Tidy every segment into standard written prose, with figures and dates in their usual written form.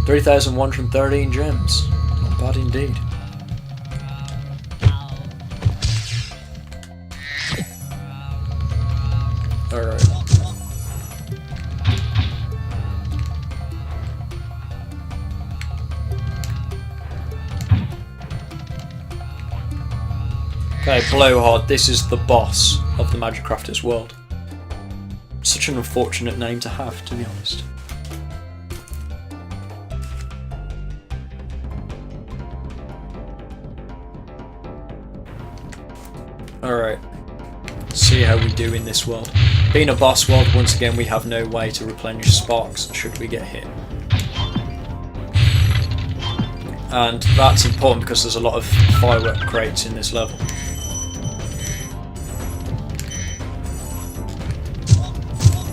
3,113 gems. Not bad indeed. Alright. Okay, Blowhard, this is the boss of the Magic Crafters world. Such an unfortunate name to have, to be honest. Alright, see how we do in this world. Being a boss world, once again we have no way to replenish sparks should we get hit. And that's important because there's a lot of firework crates in this level.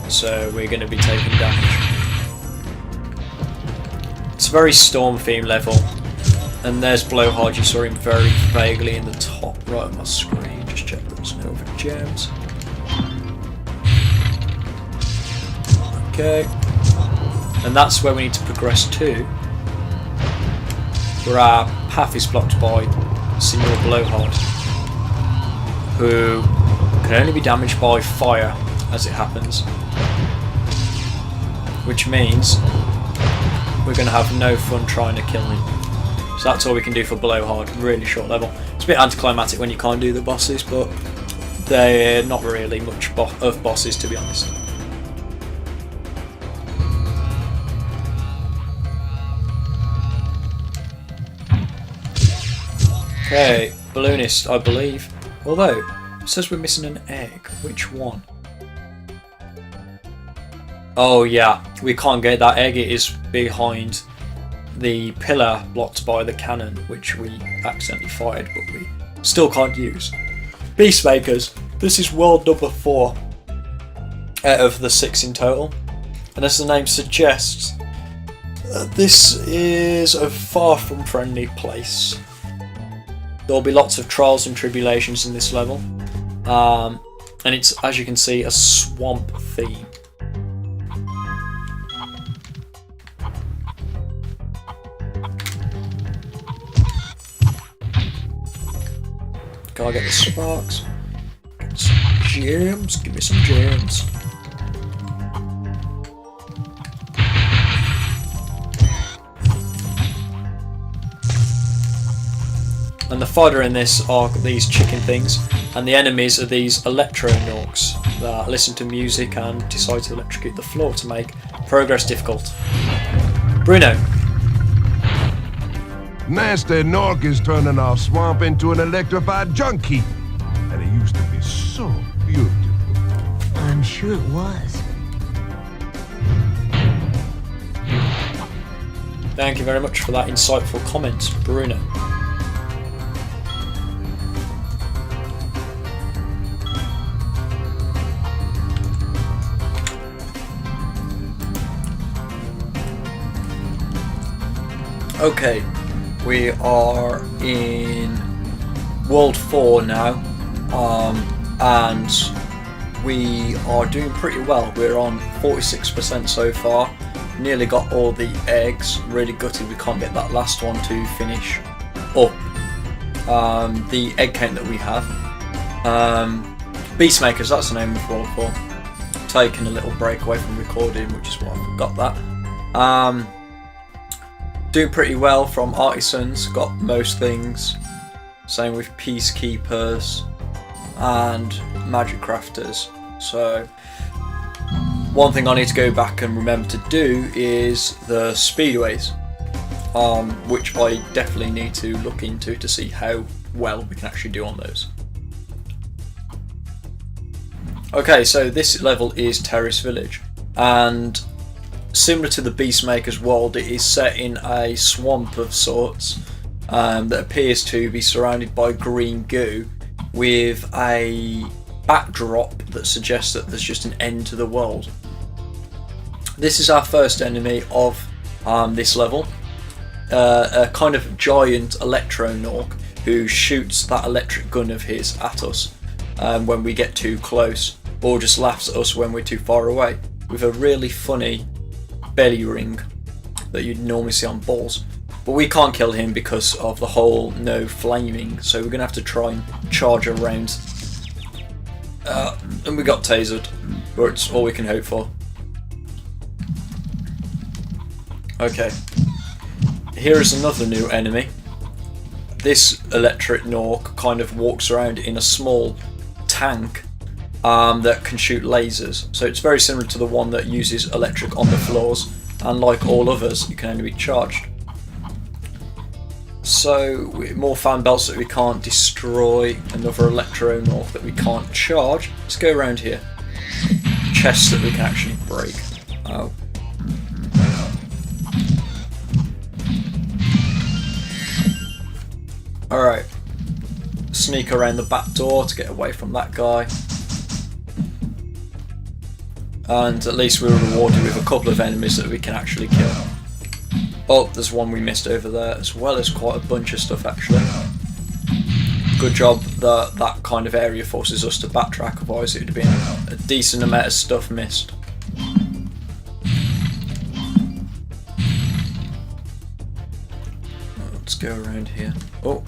So we're going to be taking damage. It's a very storm themed level. And there's Blowhard, you saw him very vaguely in the top right of my screen. Just check there's no other gems. Okay. And that's where we need to progress to. Where our path is blocked by Senior Blowhard, who can only be damaged by fire as it happens. Which means we're going to have no fun trying to kill him. So that's all we can do for Blowhard, really short level. It's a bit anticlimactic when you can't do the bosses, but they're not really much of bosses, to be honest. Okay, Balloonist, I believe. Although, it says we're missing an egg. Which one? Oh yeah, we can't get that egg. It is behind the pillar blocked by the cannon, which we accidentally fired, but we still can't use. Beastmakers, this is world number 4 out of the 6 in total. And as the name suggests, this is a far from friendly place. There will be lots of trials and tribulations in this level. And it's, as you can see, a swamp theme. Gotta get the sparks. Get some gems. Give me some gems. And the fodder in this are these chicken things, and the enemies are these electro-norks that listen to music and decide to electrocute the floor to make progress difficult. Bruno. Nasty Nork is turning our swamp into an electrified junk heap. And it used to be so beautiful. I'm sure it was. Thank you very much for that insightful comment, Bruno. Okay. We are in World 4 now, and we are doing pretty well. We're on 46% so far, nearly got all the eggs, really gutted we can't get that last one to finish up the egg count that we have. Beastmakers, that's the name of World 4. Taking a little break away from recording, which is why I got that. Doing pretty well from artisans, got most things. Same with peacekeepers and magic crafters. So one thing I need to go back and remember to do is the speedways, which I definitely need to look into to see how well we can actually do on those. Okay, so this level is Terrace Village, and similar to the Beastmaker's world, it is set in a swamp of sorts that appears to be surrounded by green goo with a backdrop that suggests that there's just an end to the world. This is our first enemy of this level, a kind of giant electro-nork who shoots that electric gun of his at us when we get too close, or just laughs at us when we're too far away, with a really funny belly ring. that you'd normally see on balls. But we can't kill him because of the whole no flaming, so we're going to have to try and charge around. And we got tasered, but it's all we can hope for. Okay, here is another new enemy. This electric Nork kind of walks around in a small tank that can shoot lasers. So it's very similar to the one that uses electric on the floors, and like all others, it can only be charged. So, more fan belts that we can't destroy, another Electro North that we can't charge. Let's go around here. Chests that we can actually break. Oh. Alright. Sneak around the back door to get away from that guy. And at least we were rewarded with a couple of enemies that we can actually kill. Oh, there's one we missed over there, as well as quite a bunch of stuff actually. Good job that that kind of area forces us to backtrack, otherwise it would have been a decent amount of stuff missed. Let's go around here. Oh,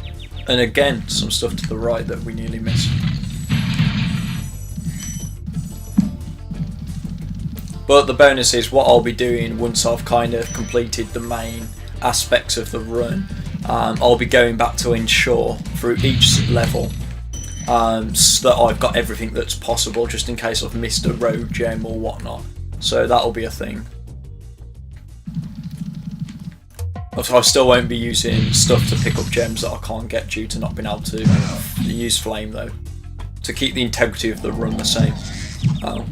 and again, some stuff to the right that we nearly missed. But the bonus is what I'll be doing once I've kind of completed the main aspects of the run. I'll be going back to ensure through each level so that I've got everything that's possible, just in case I've missed a road gem or whatnot. So that'll be a thing. I still won't be using stuff to pick up gems that I can't get due to not being able to use flame though, to keep the integrity of the run the same. Oh.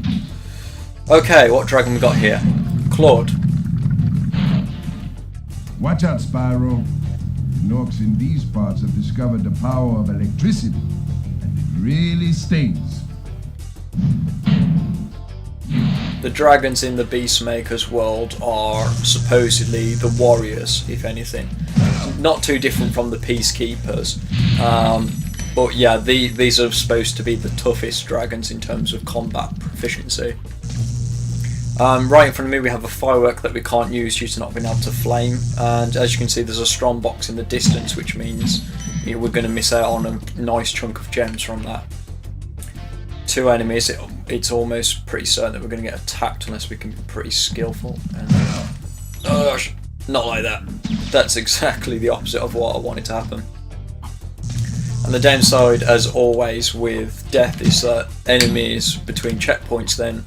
Okay, what dragon we got here? Claude. Watch out, Spyro. Norks in these parts have discovered the power of electricity, and it really stings. The dragons in the Beastmaker's world are supposedly the warriors, if anything. Not too different from the Peacekeepers. But yeah, these are supposed to be the toughest dragons in terms of combat proficiency. Right in front of me we have a firework that we can't use due to not being able to flame, and as you can see there's a strong box in the distance, which means we're going to miss out on a nice chunk of gems from that. Two enemies, it's almost pretty certain that we're going to get attacked unless we can be pretty skillful. And, not like that. That's exactly the opposite of what I wanted to happen. And the downside, as always with death, is that enemies between checkpoints then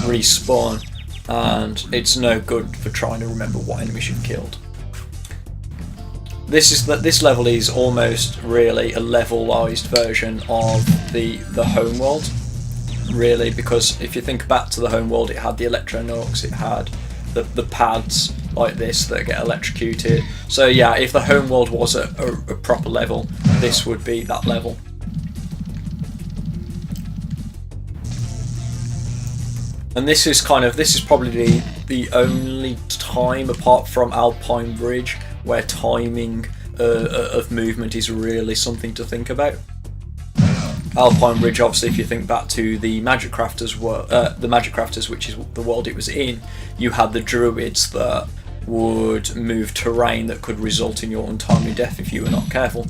respawn, and it's no good for trying to remember what enemies you've killed. This level is almost really a levelized version of the home world, really, because if you think back to the home world, it had the Electro Norks, it had the pads like this that get electrocuted. So yeah, if the home world was a proper level, this would be that level. And this is probably the only time, apart from Alpine Bridge, where timing of movement is really something to think about. Alpine Bridge, obviously, if you think back to the Magic Crafters, which is the world it was in, you had the druids that would move terrain that could result in your untimely death if you were not careful.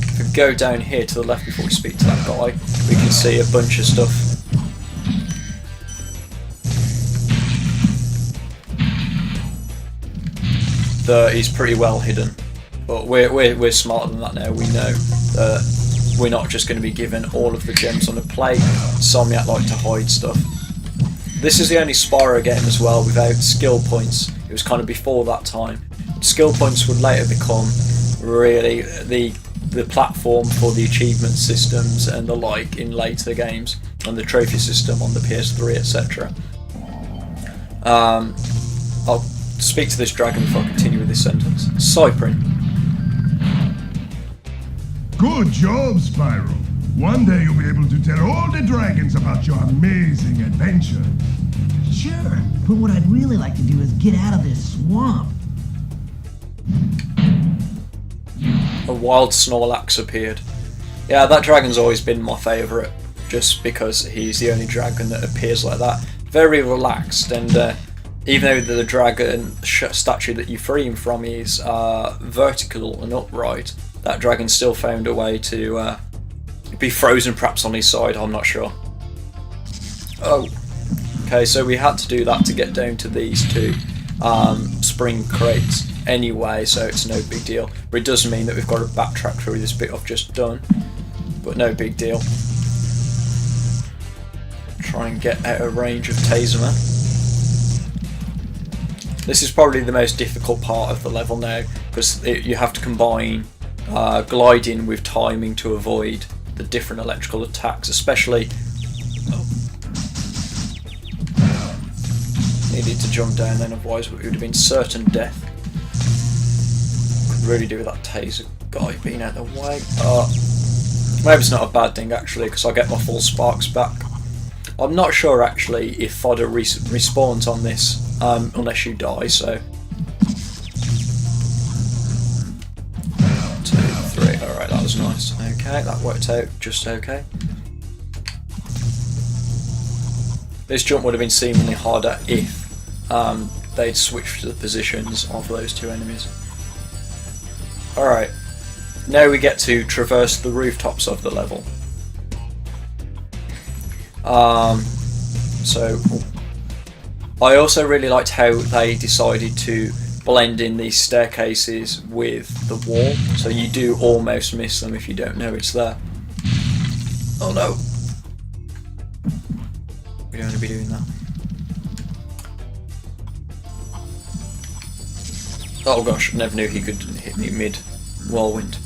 If we go down here to the left before we speak to that guy, we can see a bunch of stuff. That is pretty well hidden, but we're smarter than that now. We know that we're not just going to be given all of the gems on a plate. Somniac like to hide stuff. This is the only Spyro game as well without skill points. It was kind of before that time. Skill points would later become really the platform for the achievement systems and the like in later games, and the trophy system on the PS3, etc. I'll speak to this dragon before I continue with this sentence. Cyprin. Good job, Spyro. One day you'll be able to tell all the dragons about your amazing adventure. Sure, but what I'd really like to do is get out of this swamp. A wild Snorlax appeared. Yeah, that dragon's always been my favourite. just because he's the only dragon that appears like that. Very relaxed, and even though the dragon statue that you free him from is vertical and upright, that dragon still found a way to be frozen, perhaps on his side, I'm not sure. Oh, okay, so we had to do that to get down to these two spring crates anyway, so it's no big deal. But it does mean that we've got to backtrack through this bit I've just done, but no big deal. Try and get out of range of Taserman. This is probably the most difficult part of the level now, because you have to combine gliding with timing to avoid the different electrical attacks, especially... Oh. Needed to jump down then, otherwise it would have been certain death. Could really do with that taser guy being out of the way. Maybe it's not a bad thing actually, because I get my full sparks back. I'm not sure actually if fodder respawns on this unless you die, so... 2, 3, alright, that was nice. Okay, that worked out just okay. This jump would have been seemingly harder if they'd switched to the positions of those two enemies. Alright, now we get to traverse the rooftops of the level. I also really liked how they decided to blend in these staircases with the wall, so you do almost miss them if you don't know it's there. Oh no! We don't want to be doing that. Oh gosh, I never knew he could hit me mid-whirlwind.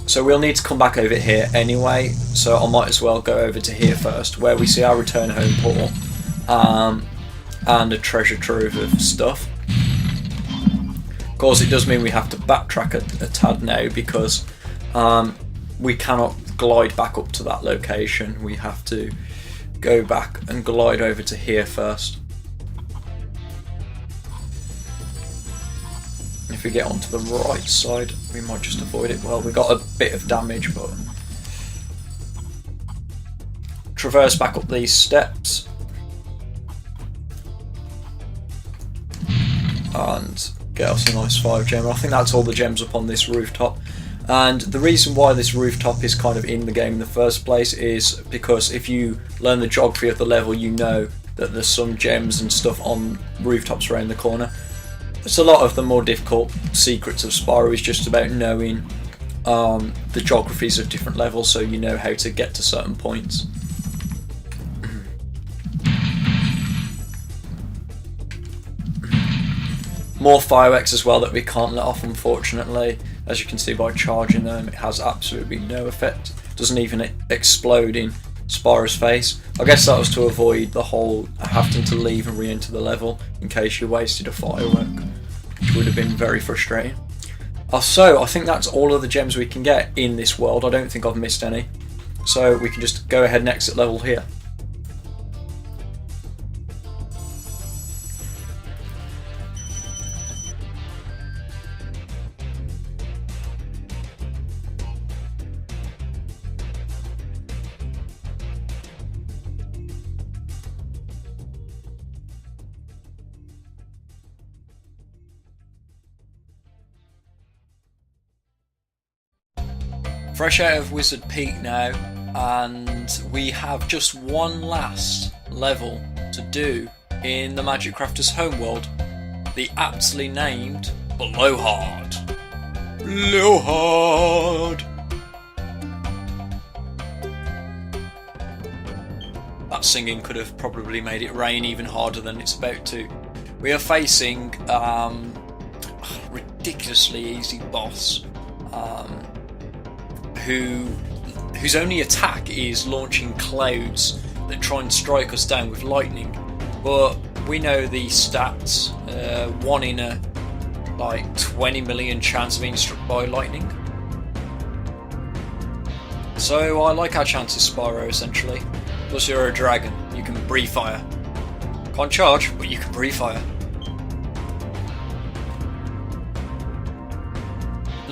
So we'll need to come back over here anyway, so I might as well go over to here first, where we see our return home portal, and a treasure trove of stuff. Of course it does mean we have to backtrack a tad now, because we cannot glide back up to that location. We have to go back and glide over to here first. If we get onto the right side, we might just avoid it. Well, we got a bit of damage, but... Traverse back up these steps. And get us a nice 5 gem. I think that's all the gems up on this rooftop. And the reason why this rooftop is kind of in the game in the first place is because if you learn the geography of the level, you know that there's some gems and stuff on rooftops around the corner. It's a lot of the more difficult secrets of Spyro is just about knowing the geographies of different levels, so you know how to get to certain points. More fireworks as well that we can't let off, unfortunately. As you can see by charging them, it has absolutely no effect. Doesn't even explode in Spyro's face. I guess that was to avoid the whole having to leave and re-enter the level in case you wasted a firework, which would have been very frustrating. So I think that's all of the gems we can get in this world. I don't think I've missed any. So we can just go ahead and exit level here. Fresh out of Wizard Peak now, and we have just one last level to do in the Magic Crafter's homeworld, the aptly named Blowhard. Blowhard! That singing could have probably made it rain even harder than it's about to. We are facing a ridiculously easy boss. Whose only attack is launching clouds that try and strike us down with lightning. But we know the stats, 1 in a 20 million chance of being struck by lightning. So I like our chances, Spyro, essentially. Plus you're a dragon, you can breathe fire. Can't charge, but you can breathe fire.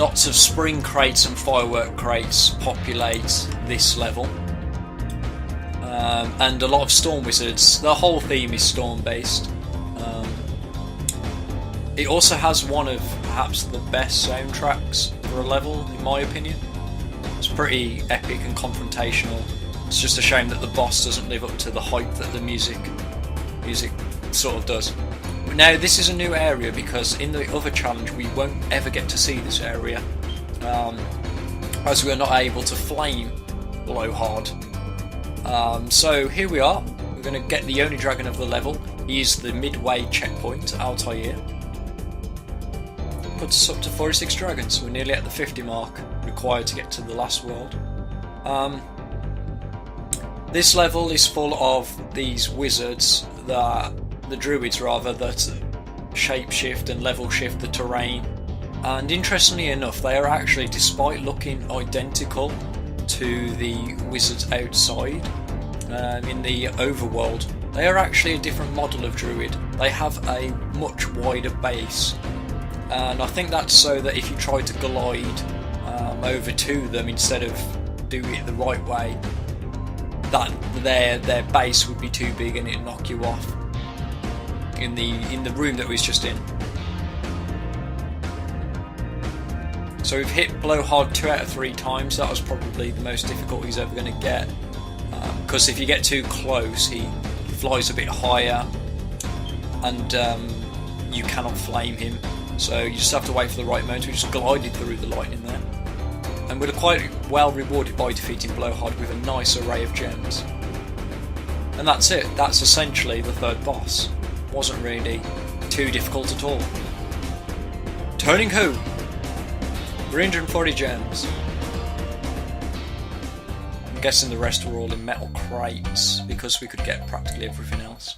Lots of spring crates and firework crates populate this level. And a lot of storm wizards. The whole theme is storm based. It also has one of perhaps the best soundtracks for a level, in my opinion. It's pretty epic and confrontational. It's just a shame that the boss doesn't live up to the hype that the music sort of does. But now this is a new area because in the other challenge we won't ever get to see this area, as we're not able to flame Blowhard. So here we are. We're going to get the only dragon of the level. He is the midway checkpoint, Altair. Puts us up to 46 dragons. We're nearly at the 50 mark required to get to the last world. This level is full of these wizards, the druids rather, that shapeshift and level shift the terrain. And interestingly enough, they are actually, despite looking identical to the wizards outside, in the overworld, they are actually a different model of druid. They have a much wider base, and I think that's so that if you try to glide over to them instead of doing it the right way, that their base would be too big and it'd knock you off in the room that we was just in. So we've hit Blowhard 2 out of 3 times. That was probably the most difficult he's ever going to get, because if you get too close he flies a bit higher and you cannot flame him, so you just have to wait for the right moment. We just glided through the lightning there, and we're quite well rewarded by defeating Blowhard with a nice array of gems. And that's it. That's essentially the third boss. Wasn't really too difficult at all. Turning home. 340 gems. I'm guessing the rest were all in metal crates because we could get practically everything else.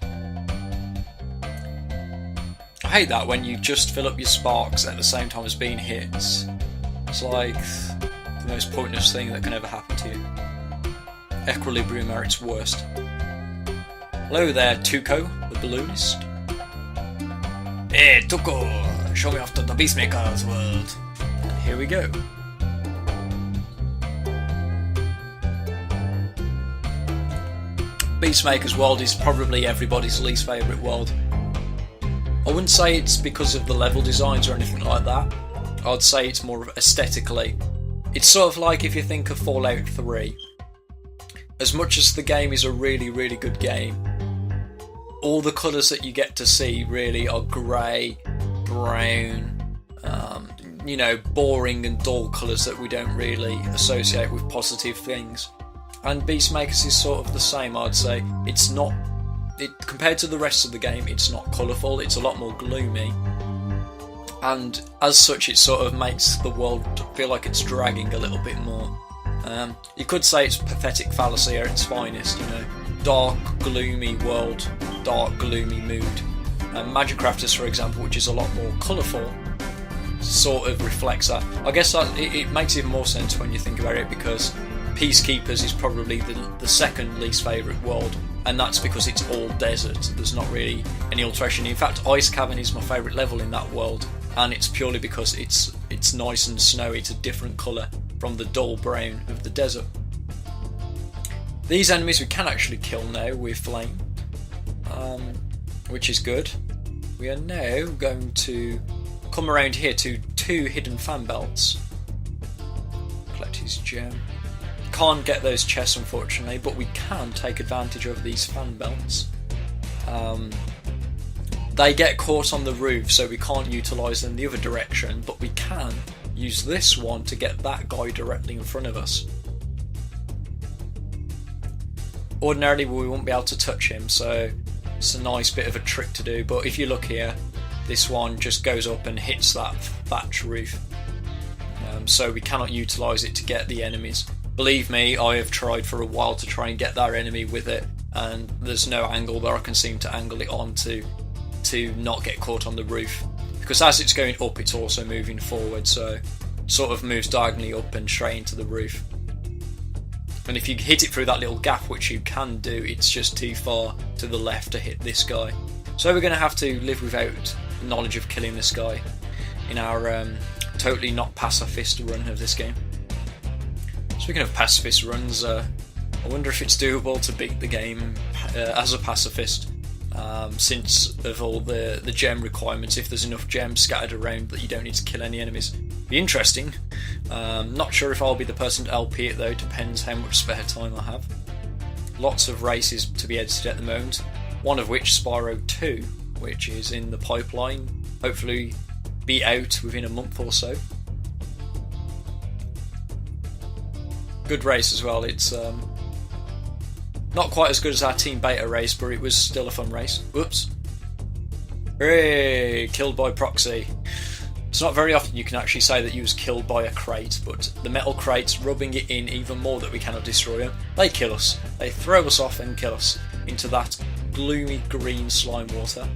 I hate that when you just fill up your sparks at the same time as being hit. It's like the most pointless thing that can ever happen to you. Equilibrium are its worst. Hello there, Tuco, the balloonist. Hey, Tuco, show me off to the Beastmaker's world. And here we go. Beastmaker's world is probably everybody's least favourite world. I wouldn't say it's because of the level designs or anything like that. I'd say it's more aesthetically. It's sort of like if you think of Fallout 3. As much as the game is a really, really good game, all the colours that you get to see really are grey, brown, boring and dull colours that we don't really associate with positive things. And Beastmakers is sort of the same, I'd say. It's not, compared to the rest of the game, it's not colourful, it's a lot more gloomy. And as such, it sort of makes the world feel like it's dragging a little bit more. You could say it's pathetic fallacy at its finest, dark, gloomy world, dark, gloomy mood. Magicrafters, for example, which is a lot more colourful, sort of reflects that. I guess it makes even more sense when you think about it, because Peacekeepers is probably the second least favourite world, and that's because it's all desert. There's not really any alteration. In fact, Ice Cavern is my favourite level in that world, and it's purely because it's nice and snowy. It's a different colour from the dull brown of the desert. These enemies we can actually kill now with flame, which is good. We are now going to come around here to 2 hidden fan belts. Collect his gem. Can't get those chests unfortunately, but we can take advantage of these fan belts. They get caught on the roof, so we can't utilise them the other direction, but we can use this one to get that guy directly in front of us. Ordinarily we won't be able to touch him, so it's a nice bit of a trick to do, but if you look here, this one just goes up and hits that thatch roof, so we cannot utilise it to get the enemies. Believe me, I have tried for a while to try and get that enemy with it, and there's no angle where I can seem to angle it on to not get caught on the roof, because as it's going up it's also moving forward, so it sort of moves diagonally up and straight into the roof. And if you hit it through that little gap, which you can do, it's just too far to the left to hit this guy. So we're going to have to live without knowledge of killing this guy in our totally not pacifist run of this game. Speaking of pacifist runs, I wonder if it's doable to beat the game as a pacifist, since of all the gem requirements, if there's enough gems scattered around that you don't need to kill any enemies. Be interesting. Not sure if I'll be the person to LP it though, depends how much spare time I have. Lots of races to be edited at the moment, one of which Spyro 2, which is in the pipeline, hopefully be out within a month or so. Good race as well. It's not quite as good as our Team Beta race, but it was still a fun race. Whoops. Hooray! Killed by proxy. It's not very often you can actually say that you was killed by a crate, but the metal crates rubbing it in even more that we cannot destroy them. They kill us. They throw us off and kill us into that gloomy green slime water.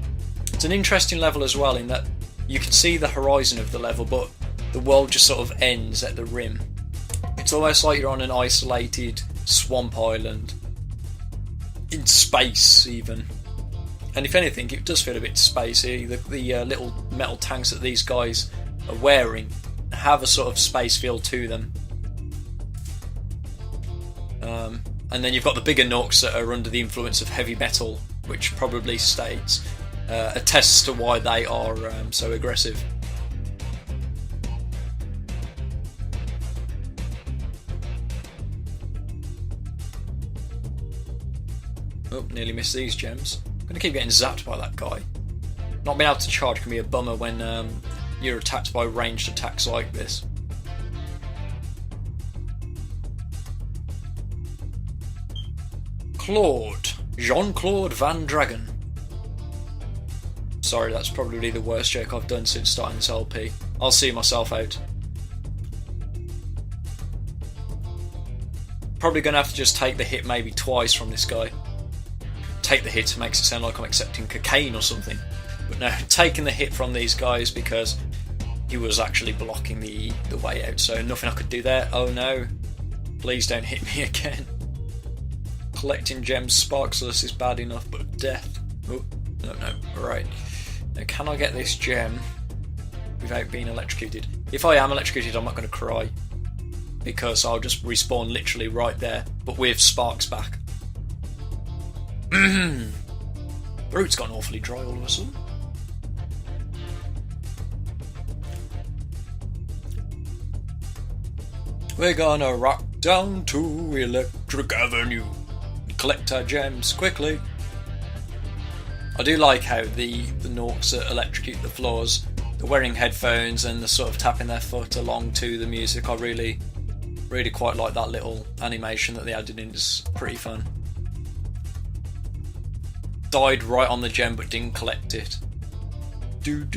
It's an interesting level as well in that you can see the horizon of the level, but the world just sort of ends at the rim. It's almost like you're on an isolated swamp island. In space, even. And if anything, it does feel a bit spacey. The little metal tanks that these guys are wearing have a sort of space feel to them. And then you've got the bigger Nooks that are under the influence of heavy metal, which probably attests to why they are so aggressive. Oh, nearly missed these gems. I'm going to keep getting zapped by that guy. Not being able to charge can be a bummer when you're attacked by ranged attacks like this. Claude. Jean-Claude Van Dragon. Sorry, that's probably the worst joke I've done since starting this LP. I'll see myself out. Probably going to have to just take the hit maybe twice from this guy. Take the hit makes it sound like I'm accepting cocaine or something. But no, taking the hit from these guys because he was actually blocking the way out, so nothing I could do there. Oh no. Please don't hit me again. Collecting gems sparkless is bad enough, but death. Oh, no. Alright. Now can I get this gem without being electrocuted? If I am electrocuted, I'm not going to cry, because I'll just respawn literally right there, but with sparks back. Throat's gone awfully dry all of a sudden. We're gonna rock down to Electric Avenue and collect our gems quickly. I do like how the Nooks that electrocute the floors, they're wearing headphones and they're sort of tapping their foot along to the music. I really quite like that little animation that they added in. It's pretty fun. Died right on the gem but didn't collect it. I'm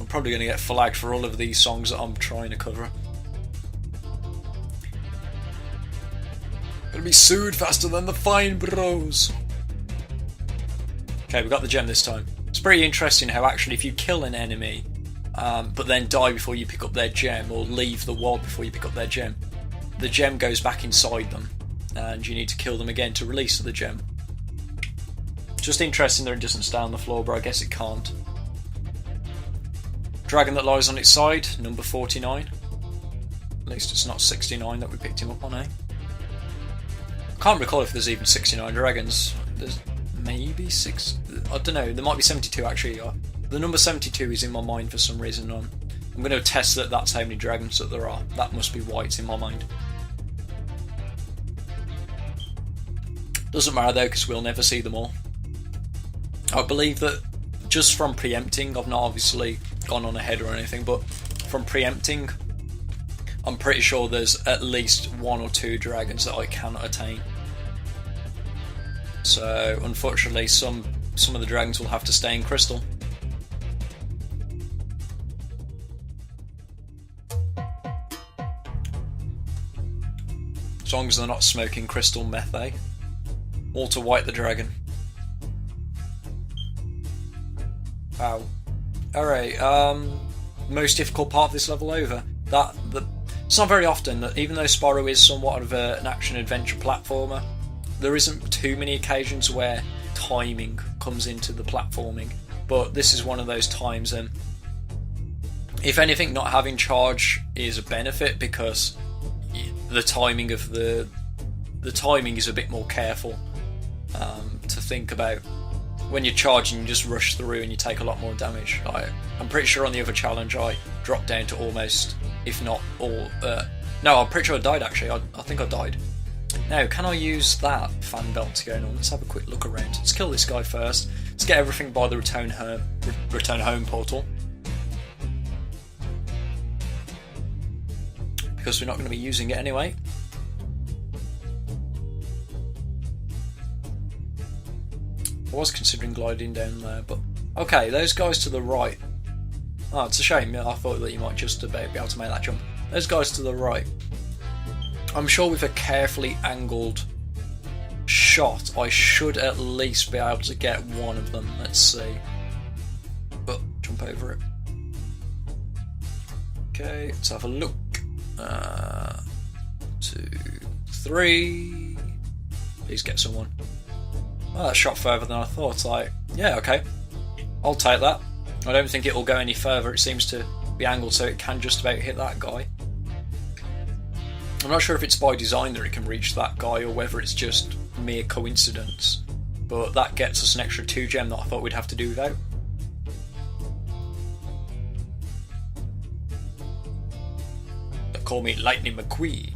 probably going to get flagged for all of these songs that I'm trying to cover. Gonna be sued faster than the fine bros. Okay, we got the gem this time. It's pretty interesting how actually if you kill an enemy but then die before you pick up their gem, or leave the world before you pick up their gem, the gem goes back inside them and you need to kill them again to release the gem. Just interesting that it doesn't stay on the floor, but I guess it can't. Dragon that lies on its side, number 49. At least it's not 69 that we picked him up on, eh? I can't recall if there's even 69 dragons. There's maybe 6... I don't know, there might be 72 actually. The number 72 is in my mind for some reason. I'm going to test that that's how many dragons that there are. That must be why it's in my mind. Doesn't matter though, because we'll never see them all. I believe that just from preempting, I've not obviously gone on ahead or anything, but from preempting, I'm pretty sure there's at least 1 or 2 dragons that I cannot attain. So unfortunately some of the dragons will have to stay in crystal. As long as they're not smoking crystal meth, eh? Walter White the dragon. Wow. Alright, most difficult part of this level over. It's not very often that, even though Spyro is somewhat of an action-adventure platformer, there isn't too many occasions where timing comes into the platforming. But this is one of those times, and If anything, not having charge is a benefit because the timing of the timing is a bit more careful to think about. When you're charging, you just rush through and you take a lot more damage. I'm pretty sure on the other challenge I dropped down to almost, if not all. No, I'm pretty sure I died actually. I think I died. Now, can I use that fan belt to go on? Let's have a quick look around. Let's kill this guy first. Let's get everything by the return home portal. Because we're not going to be using it anyway. I was considering gliding down there, but okay, those guys to the right. Oh, it's a shame. I thought that you might just be able to make that jump. Those guys to the right. I'm sure with a carefully angled shot, I should at least be able to get one of them. Let's see. But jump over it. Okay, let's have a look. 2, 3. Please get someone. Well, that shot further than I thought. Yeah, okay. I'll take that. I don't think it will go any further. It seems to be angled so it can just about hit that guy. I'm not sure if it's by design that it can reach that guy or whether it's just mere coincidence. But that gets us an extra 2 gem that I thought we'd have to do without. They call me Lightning McQueen.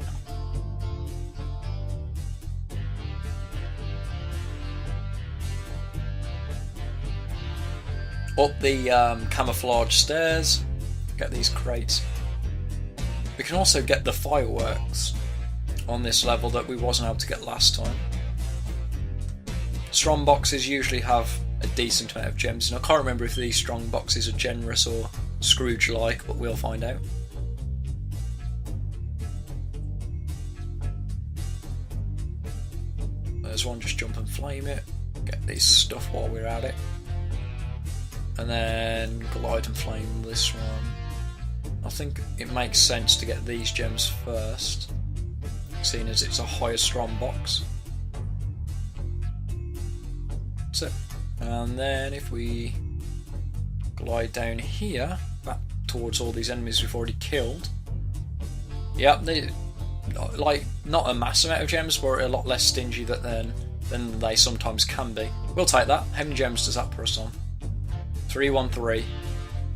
Up the camouflage stairs, get these crates. We can also get the fireworks on this level that we wasn't able to get last time. Strong boxes usually have a decent amount of gems, and I can't remember if these strong boxes are generous or Scrooge-like, but we'll find out. There's one, just jump and flame it. Get this stuff while we're at it. And then glide and flame this one. I think it makes sense to get these gems first, seeing as it's a higher strong box. That's it. And then if we glide down here, back towards all these enemies we've already killed. Yep, they, like, not a mass amount of gems, but a lot less stingy than they sometimes can be. We'll take that. How many gems does that put us on? 313.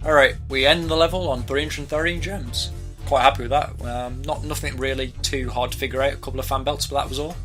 Alright, we end the level on 313 gems. Quite happy with that. Nothing really too hard to figure out. A couple of fan belts, but that was all.